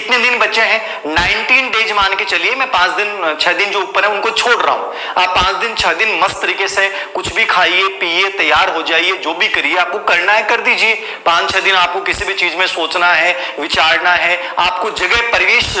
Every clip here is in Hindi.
कितने दिन बचे हैं? 19 डेज मान के चलिए, मैं 5 दिन 6 दिन जो ऊपर है उनको छोड़ रहा हूं। आप 5 दिन 6 दिन मस्त तरीके से कुछ भी खाइए पिए, तैयार हो जाइए, जो भी करिए आपको करना है कर दीजिए। 5-6 दिन आपको किसी भी चीज में सोचना है, विचारना है, आपको जगह परिवेश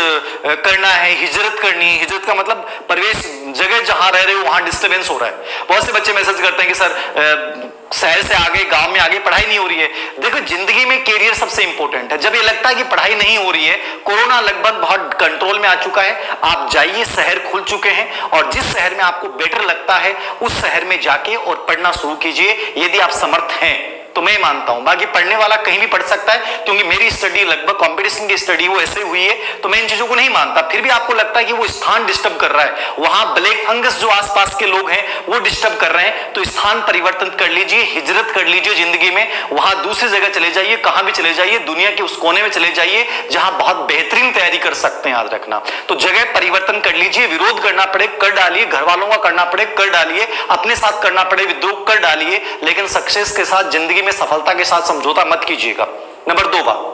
करना है, हिजरत करनी है। हिजरत का मतलब परिवेश, जगह जहां रह रहे हो वहां डिस्टर्बेंस हो रहा है। बहुत से बच्चे मैसेज करते हैं कि सर शहर से आगे, गांव में आगे पढ़ाई नहीं हो रही है। देखो, जिंदगी में कैरियर सबसे इंपॉर्टेंट है। जब ये लगता है कि पढ़ाई नहीं हो रही है, कोरोना लगभग बहुत कंट्रोल में आ चुका है, आप जाइए, शहर खुल चुके हैं, और जिस शहर में आपको बेटर लगता है उस शहर में जाके और पढ़ना शुरू कीजिए, यदि आप समर्थ हैं तो मैं मानता हूं। बाकी पढ़ने वाला कहीं भी पढ़ सकता है, क्योंकि मेरी स्टडी लगभग कंपटीशन की स्टडी वो ऐसे हुई है, तो मैं इन चीजों को नहीं मानता। फिर भी आपको लगता है कि वो स्थान डिस्टर्ब कर रहा है, वहां ब्लैक फंगस जो आसपास के लोग हैं वो डिस्टर्ब कर रहे हैं, तो स्थान परिवर्तन कर लीजिए, हिजरत कर लीजिए जिंदगी में, वहां दूसरी जगह चले जाइए, कहां भी चले जाइए, दुनिया के उस कोने में चले जाइए जहां बहुत बेहतरीन तैयारी कर सकते हैं। याद रखना, तो जगह परिवर्तन कर लीजिए, विरोध करना पड़े कर डालिए, घर वालों का करना पड़े कर डालिए, अपने साथ करना पड़े विद्रोह कर डालिए, लेकिन सक्सेस के साथ, जिंदगी में सफलता के साथ समझौता मत कीजिएगा। नंबर 2 बात,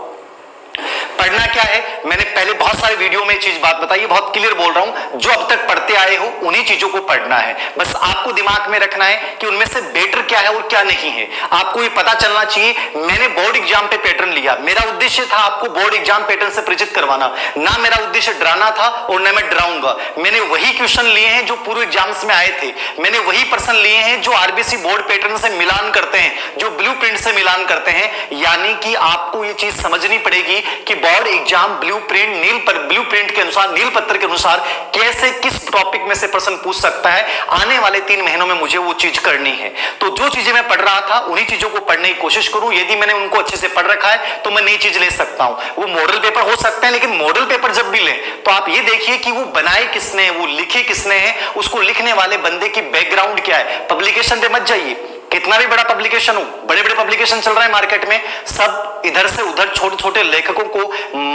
पढ़ना क्या है? मैंने पहले बहुत सारे वीडियो में चीज बात बताई है, बहुत क्लियर बोल रहा हूं, जो अब तक पढ़ते आए हो उन्हीं चीजों को पढ़ना है। बस आपको दिमाग में रखना है कि उनमें से बेटर क्या है और क्या नहीं है, आपको ये पता चलना चाहिए। मैंने बोर्ड एग्जाम पे पैटर्न लिया, मेरा उद्देश्य था आपको बोर्ड एग्जाम पैटर्न से परिचित करवाना, ना मेरा उद्देश्य डराना था और ना मैं डराऊंगा। मैंने वही क्वेश्चन लिए हैं जो पूर्व एग्जाम्स में आए थे, मैंने वही प्रश्न लिए हैं जो आरबीसी बोर्ड पैटर्न से मिलान करते हैं, जो ब्लूप्रिंट से मिलान करते हैं। यानी कि आपको ये चीज समझनी पड़ेगी कि बोर्ड एग्जाम ब्लूप्रिंट के अनुसार, नील पत्र के अनुसार कैसे किस टॉपिक में से प्रश्न पूछ सकता है। आने वाले 3 महीनों में मुझे वो चीज करनी है, तो जो चीजें मैं पढ़ रहा था उन्हीं चीजों को पढ़ने की कोशिश करूं। यदि मैंने उनको अच्छे से पढ़ रखा है तो मैं नई चीज ले सकता हूं। वो मॉडल पेपर हो सकते हैं, लेकिन मॉडल पेपर जब भी लें तो आप ये देखिए कि वो बनाए किसने, वो लिखे किसने है, उसको लिखने वाले बंदे की बैकग्राउंड क्या है। पब्लिकेशन पे मत जाइए, कितना भी बड़ा पब्लिकेशन हो, बड़े बड़े पब्लिकेशन चल रहे हैं मार्केट में, सब इधर से उधर छोटे छोटे लेखकों को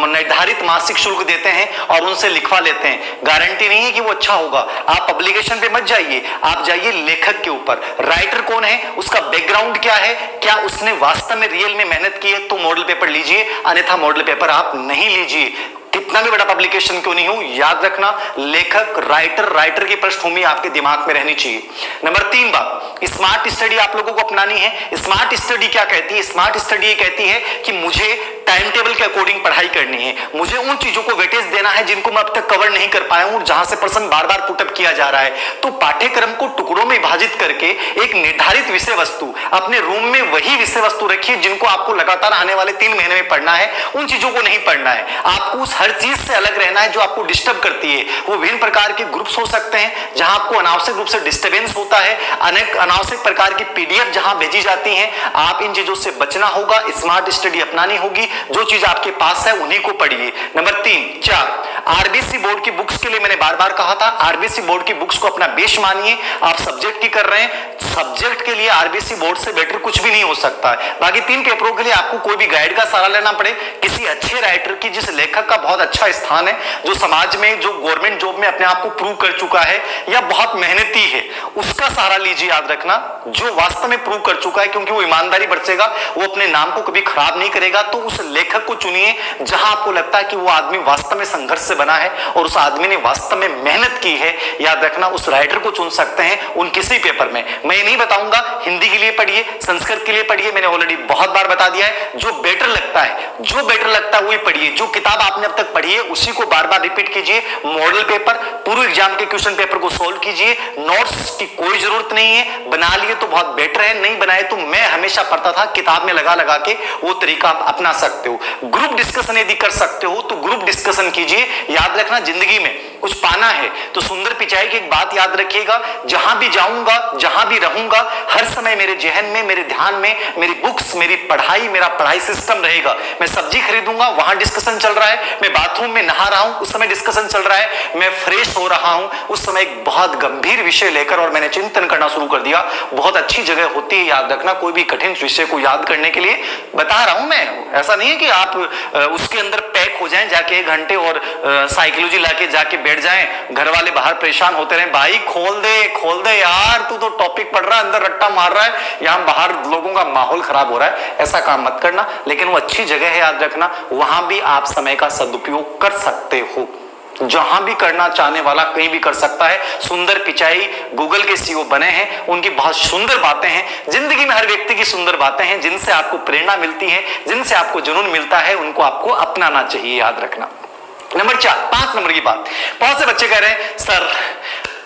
निर्धारित मासिक शुल्क देते हैं और उनसे लिखवा लेते हैं। गारंटी नहीं है कि वो अच्छा होगा। आप पब्लिकेशन पे मत जाइए, आप जाइए लेखक के ऊपर। राइटर कौन है, उसका बैकग्राउंड क्या है, क्या उसने वास्तव में रियल में मेहनत की है, तो मॉडल पेपर लीजिए, अन्यथा मॉडल पेपर आप नहीं लीजिए। कितना भी बड़ा पब्लिकेशन क्यों नहीं हो, याद रखना, लेखक, राइटर की पृष्ठभूमि आपके दिमाग में रहनी चाहिए। नंबर 3 बात, स्मार्ट स्टडी आप लोगों को अपनानी है। स्मार्ट स्टडी क्या कहती है? स्मार्ट स्टडी ये कहती है कि मुझे टाइम टेबल के अकॉर्डिंग पढ़ाई करनी है, मुझे उन चीजों को वेटेज देना है जिनको मैं अब तक कवर नहीं कर पाया हूं, जहां से प्रश्न बार बार पुटअप किया जा रहा है। तो पाठ्यक्रम को टुकड़ों में विभाजित करके एक निर्धारित विषय वस्तु, अपने रूम में वही विषय वस्तु रखिए जिनको आपको लगातार आने वाले 3 महीने में पढ़ना है। उन चीजों को नहीं पढ़ना है, आपको उस हर चीज से अलग रहना है जो आपको डिस्टर्ब करती है। वो विभिन्न प्रकार के ग्रुप्स हो सकते हैं जहां आपको अनावश्यक रूप से डिस्टर्बेंस होता है, अनेक अनावश्यक प्रकार की पीडीएफ जहां भेजी जाती हैं। आप इन चीजों से बचना होगा, स्मार्ट स्टडी अपनानी होगी, जो चीज आपके पास है उन्हीं को पढ़िए। नंबर 4, आरबीसी बोर्ड की बुक्स के लिए मैंने बार बार कहा था, आरबीसी बोर्ड की बुक्स को अपना बेस मानिए। आप सब्जेक्ट की कर रहे हैं, सब्जेक्ट के लिए आरबीसी बोर्ड से बेटर कुछ भी नहीं हो सकता है। बाकी 3 पेपरों के लिए आपको कोई भी गाइड का सहारा लेना पड़े, किसी अच्छे राइटर की, जिस लेखक का बहुत अच्छा स्थान है, जो समाज में, जो गवर्नमेंट जॉब में अपने आप को प्रूव कर चुका है या बहुत मेहनती है, उसका सहारा लीजिए। याद रखना, जो वास्तव में प्रूव कर चुका है, क्योंकि वो ईमानदारी बरसेगा, वो अपने नाम को कभी खराब नहीं करेगा। तो उस लेखक को चुनिए जहां आपको लगता है कि वो आदमी वास्तव में संघर्ष से बना है और उस आदमी ने वास्तव में मेहनत की है। याद रखना, उस राइटर को चुन सकते हैं उन किसी पेपर में। मैं ये नहीं बताऊंगा हिंदी के लिए पढ़िए, संस्कृत के लिए पढ़िए, मैंने ऑलरेडी बहुत बार बता दिया है। जो बेटर लगता है, जो बेटर लगता है वही पढ़िए। जो किताब आपने अब तक पढ़ी है उसी को बार बार रिपीट कीजिए। मॉडल पेपर, पूर्व एग्जाम के क्वेश्चन पेपर को सोल्व कीजिए। नोट्स की कोई जरूरत नहीं है, बना लिए तो बहुत बेटर है, नहीं बनाए तो मैं हमेशा पढ़ता था, किताब में लगा लगा के वो तरीका आप अपना सकते हो। ग्रुप डिस्कशन यदि कर सकते हो तो ग्रुप डिस्कशन कीजिए। याद रखना, जिंदगी में कुछ पाना है तो सुंदर पिचाई की एक बात याद रखिएगा, जहां भी जाऊंगा, जहां भी रहूंगा, हर समय मेरे जहन में, मेरे ध्यान में मेरी बुक्स, मेरी पढ़ाई, मेरा पढ़ाई सिस्टम रहेगा। मैं सब्जी खरीदूंगा, वहां डिस्कशन चल रहा है, मैं बाथरूम में नहा रहा हूं, उस समय डिस्कशन चल रहा है, मैं फ्रेश हो रहा हूं, उस समय एक बहुत गंभीर विषय लेकर और मैंने चिंतन करना शुरू कर दिया। बहुत अच्छी जगह होती है, याद रखना, कोई भी कठिन विषय को याद करने के लिए बता रहा हूं मैं, ऐसा नहीं नहीं है कि आप उसके अंदर पैक हो जाएं जाके 1 घंटे और साइकोलॉजी लाके जाके बैठ जाएं, घर वाले बाहर परेशान होते रहे, भाई खोल दे यार, तू तो टॉपिक पढ़ रहा है, अंदर रट्टा मार रहा है, यहां बाहर लोगों का माहौल खराब हो रहा है, ऐसा काम मत करना। लेकिन वो अच्छी जगह है, याद रखना, वहां भी आप समय का सदुपयोग कर सकते हो। जहां भी करना चाहने वाला कहीं भी कर सकता है। सुंदर पिचाई गूगल के सीईओ बने हैं, उनकी बहुत सुंदर बातें हैं। जिंदगी में हर व्यक्ति की सुंदर बातें हैं, जिनसे आपको प्रेरणा मिलती है, जिनसे आपको जुनून मिलता है, उनको आपको अपनाना चाहिए, याद रखना। नंबर 4, 5 नंबर की बात, बहुत से बच्चे कह रहे हैं सर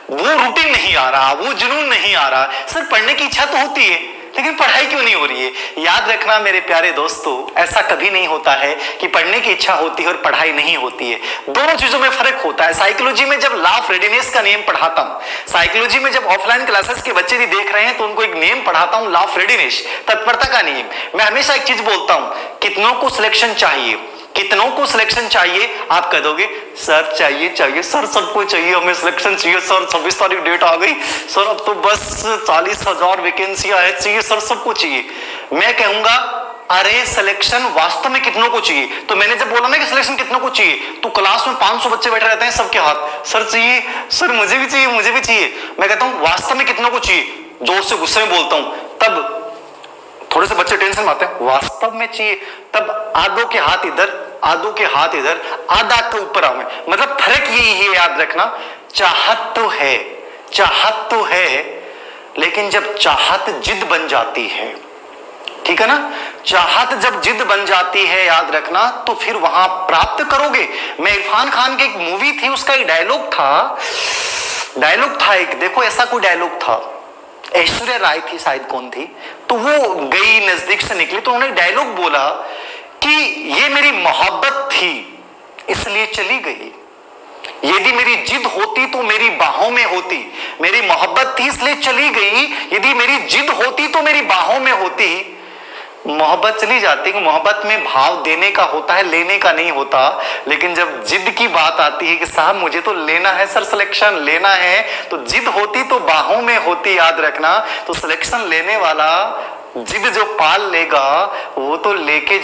वो रूटीन नहीं आ रहा, वो जुनून नहीं आ रहा। सर पढ़ने की इच्छा तो होती है, लेकिन पढ़ाई क्यों नहीं हो रही है? याद रखना मेरे प्यारे दोस्तों, ऐसा कभी नहीं होता है कि पढ़ने की इच्छा होती है और पढ़ाई नहीं होती है। दोनों चीजों में फर्क होता है। साइकोलॉजी में जब लॉ ऑफ रेडीनेस का नियम पढ़ाता हूं, साइकोलॉजी में जब ऑफलाइन क्लासेस के बच्चे भी देख रहे हैं तो उनको एक नियम पढ़ाता हूं, लॉ ऑफ रेडीनेस, तत्परता का नियम। मैं हमेशा एक चीज बोलता हूं, कितनों को सिलेक्शन चाहिए, कितनों को सिलेक्शन चाहिए? आप कह दोगे सर चाहिए सर, सबको चाहिए, हमें सिलेक्शन चाहिए सर, 26 तारीख डेट आ गई सर, अब तो बस 40,000 वैकेंसी आए, चाहिए सर, सबको चाहिए। मैं कहूंगा अरे सिलेक्शन वास्तव में कितनों को चाहिए? तो मैंने जब बोला ना कि सिलेक्शन कितनों को चाहिए, तो क्लास में 500 बच्चे बैठे रहते हैं, सबके हाथ सर चाहिए सर, मुझे भी चाहिए, मुझे भी चाहिए। मैं कहता हूं वास्तव में कितनों को चाहिए? जोर से गुस्से में बोलता हूं, तब थोड़े से बच्चे टेंशन में आते हैं, वास्तव में चाहिए, तब आधों के हाथ इधर, आधों के हाथ इधर, आधा के ऊपर आवे। मतलब फर्क यही है, याद रखना, चाहत तो है, लेकिन जब चाहत जिद बन जाती है, ठीक है ना, चाहत जब जिद बन जाती है, याद रखना, तो फिर वहां प्राप्त करोगे। मैं इरफान खान की एक मूवी थी, उसका एक डायलॉग था एक, देखो ऐसा कोई डायलॉग था, ऐश्वर्या राय थी शायद, कौन थी, तो वो गई नजदीक से निकली, तो उन्होंने डायलॉग बोला कि ये मेरी मोहब्बत थी इसलिए चली गई, यदि मेरी जिद होती तो मेरी बाहों में होती, मेरी मोहब्बत थी इसलिए चली गई, यदि मेरी जिद होती तो मेरी बाहों में होती। मोहब्बत चली जाती है, मोहब्बत में भाव देने का होता है, लेने का नहीं होता। लेकिन जब जिद की बात आती है कि साहब मुझे तो लेना है सर, सिलेक्शन लेना है, तो जिद होती तो बाहों में होती, याद रखना। तो सिलेक्शन लेने वाला जिद जो पाल लेगा वो तो लेके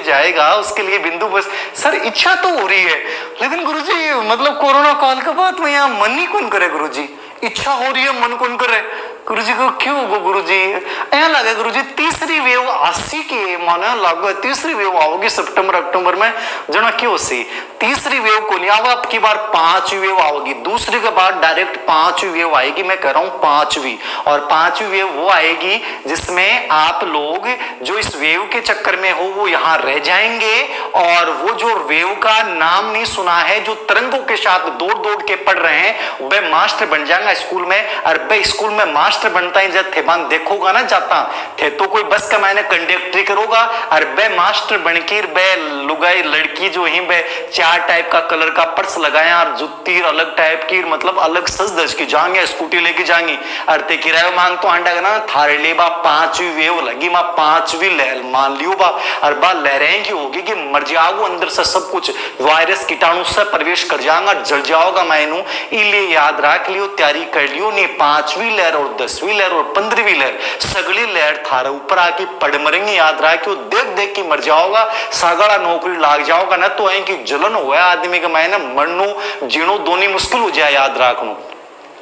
जाएगा, उसके लिए बिंदु बस। सर इच्छा तो हो रही है, लेकिन गुरुजी मतलब कोरोना काल के बाद में यहाँ मन ही कौन करे गुरुजी, इच्छा हो रही है मन कौन करे गुरुजी को, क्यों होगा गुरुजी? ऐसा लगे गुरुजी तीसरी वेव आसी के माने लगे, तीसरी वेव आओगी सितंबर अक्टूबर में, जना क्यों सी तीसरी वेव को नहीं आवा, अब की बार 5वीं वेव आओगी, दूसरी के बाद डायरेक्ट 5वीं वेव आएगी। मैं कह रहा हूं 5वीं, और 5वीं वेव वो आएगी जिसमें आप लोग जो इस वेव के चक्कर में हो वो यहां रह जाएंगे, और वो जो वेव का नाम नहीं सुना है, जो तरंगों के साथ दौड़ दौड़ के पढ़ रहे हैं, वह मास्टर बन जाएगा स्कूल में। और वह स्कूल में मास्टर बनता है, जब थेबान देखोगा ना जाता थे तो कोई बस का मैंने कंडक्टरी करोगा, और बे मास्टर बनकर बे लुगाई लड़की जो ही बे 4 टाइप का कलर का पर्स लगाया और जुत्ती अलग टाइप की, मतलब अलग सज धज की जाएंगे, स्कूटी लेके जाएंगी, अरते किराया मांग तो आंडा ना थारे ले बा 5वीं वेव लगी, मां 5वीं लहर मान लियो बा, और बा लहरें की होगी कि मर जाओगे अंदर से, सब कुछ वायरस कीटाणु से प्रवेश कर जाएगा, जल जाओगा मैनू। इसलिए याद रख लियो, तैयारी कर लियो, नहीं 5वीं लहर और 10वीं लहर और 15वीं लहर, सगली लहर थारे ऊपर आके पड़ मरेंगे, याद रख के देख देख के मर जाओगा, सागड़ा नौकरी लाग जाओगा ना, तो ऐ की जलन हुआ आदमी के मैंने मरनो जीनो दोनों मुश्किल हो जाए, याद रखनो।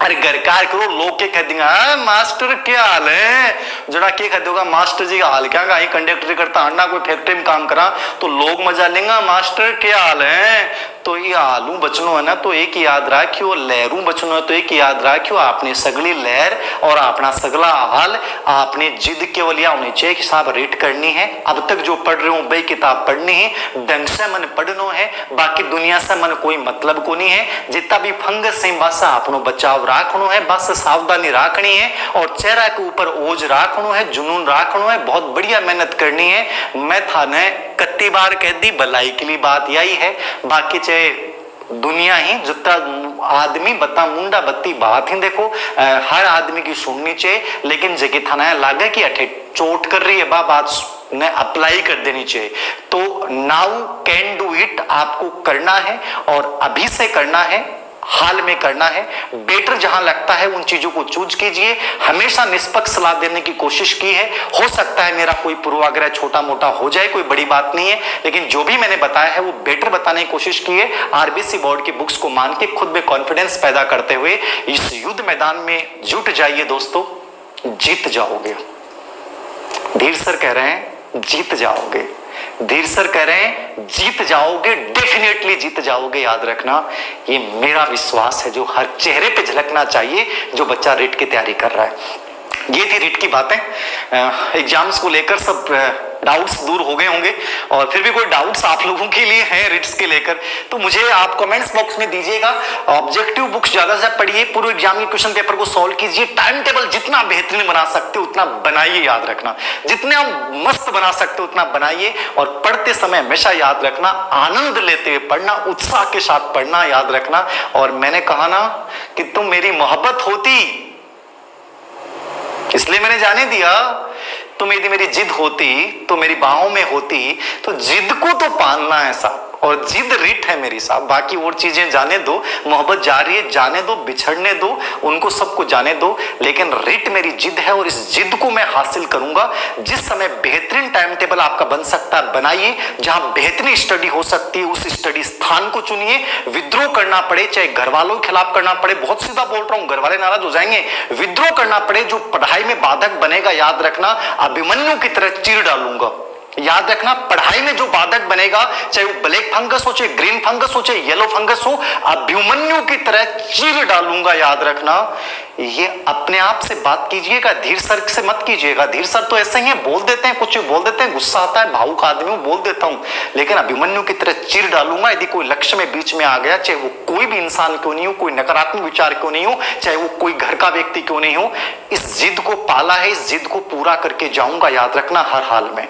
अरे घरकार करो, लोग के कह देंगे मास्टर क्या हाल है, जरा के कह दोगा मास्टर जी का हाल क्या, कहीं कंडक्टर करता अन्ना कोई फैक्ट्री में काम करा तो लोग मजा लेंगे, मास्टर क्या हाल है। तो ये आलू बचनो है ना, तो एक याद रखियो, लहरों बचनो है तो एक याद रखियो, आपने सगली लहर और अपना सगला हाल आपने जिद केवल या होनी चाहिए कि साहब रेट करनी है, अब तक जो पढ़ रहे हो भाई किताब पढ़नी है, ढंग से मन पढ़नो है, बाकी दुनिया से मन कोई मतलब को नहीं है, जितना भी फंगस से बस अपनो बचाव राखनो है, बस सावधानी राखनी है, और चेहरा के ऊपर ओज राखनो है, जुनून राखनो है, बहुत बढ़िया मेहनत करनी है। मैं थाने कत्ती बार कह दी भलाई के लिए बात यही है, बाकी चाहे दुनिया ही जितना आदमी बता मुंडा बत्ती बात ही देखो, हर आदमी की सुननी चाहिए, लेकिन जगह थाना लागे कि अठे चोट कर रही है बात ने अप्लाई कर देनी चाहिए। तो नाउ कैन डू इट आपको करना है, और अभी से करना है, हाल में करना है। बेटर जहां लगता है उन चीजों को चूज कीजिए। हमेशा निष्पक्ष सलाह देने की कोशिश की है। हो सकता है मेरा कोई पूर्वाग्रह छोटा मोटा हो जाए, कोई बड़ी बात नहीं है, लेकिन जो भी मैंने बताया है वो बेटर बताने की कोशिश की है। आरबीसी बोर्ड की बुक्स को मान के खुद में कॉन्फिडेंस पैदा करते हुए इस युद्ध मैदान में जुट जाइए दोस्तों, जीत जाओगे। धीर सर कह रहे हैं जीत जाओगे, धीर सर कह रहे हैं जीत जाओगे, डेफिनेटली जीत जाओगे। याद रखना, ये मेरा विश्वास है जो हर चेहरे पे झलकना चाहिए जो बच्चा रिट की तैयारी कर रहा है। ये थी रिट की बातें। एग्जाम्स को लेकर सब डाउट्स दूर हो गए होंगे, और फिर भी कोई डाउट्स आप लोगों के लिए हैं रिट्स के लेकर तो मुझे आप कमेंट्स बॉक्स में दीजिएगा। ऑब्जेक्टिव बुक्स ज्यादा से ज्यादा पढ़िए, पूरे एग्जाम के क्वेश्चन पेपर को सॉल्व कीजिए। टाइम टेबल जितना बेहतरीन बना सकते हो उतना बनाइए। याद रखना, जितने आप मस्त बना सकते हो उतना बनाइए, और पढ़ते समय हमेशा याद रखना आनंद लेते हुए पढ़ना, उत्साह के साथ पढ़ना। याद रखना, और मैंने कहा ना कि तुम मेरी मोहब्बत होती इसलिए मैंने जाने दिया, तुम यदि मेरी जिद होती तो मेरी बाहों में होती। तो जिद को तो पालना है साहब, और जिद रिट है मेरी साहब। बाकी और चीजें जाने दो, मोहब्बत जारी है, जाने दो, बिछड़ने दो, उनको सबको जाने दो, लेकिन रिट मेरी जिद है और इस जिद को मैं हासिल करूंगा। जिस समय बेहतरीन टाइम टेबल आपका बन सकता है बनाइए, जहां बेहतरीन स्टडी हो सकती है उस स्टडी स्थान को चुनिए। विद्रोह करना पड़े, चाहे घर वालों के खिलाफ करना पड़े, बहुत सीधा बोल रहा हूं, घर वाले नाराज हो जाएंगे, विद्रोह करना पड़े जो पढ़ाई में बाधक बनेगा। याद रखना, अभिमन्यु की तरह चीर डालूंगा। याद रखना, पढ़ाई में जो बाधक बनेगा, चाहे वो ब्लैक फंगस हो, चाहे ग्रीन फंगस हो, चाहे येलो फंगस हो, अभिमन्यु की तरह चीर डालूंगा। याद रखना, ये अपने आप से बात कीजिएगा, धीर सर से मत कीजिएगा। धीर सर तो ऐसे ही हैं, बोल देते हैं, कुछ बोल देते हैं, गुस्सा आता है, भावुक आदमी हूं, बोल देता हूं, लेकिन अभिमन्यु की तरह चीर डालूंगा। यदि कोई लक्ष्य में बीच में आ गया, चाहे वो कोई भी इंसान क्यों नहीं हो, कोई नकारात्मक विचार क्यों नहीं हो, चाहे वो कोई घर का व्यक्ति क्यों नहीं हो, इस जिद को पाला है, इस जिद को पूरा करके जाऊंगा। याद रखना, हर हाल में।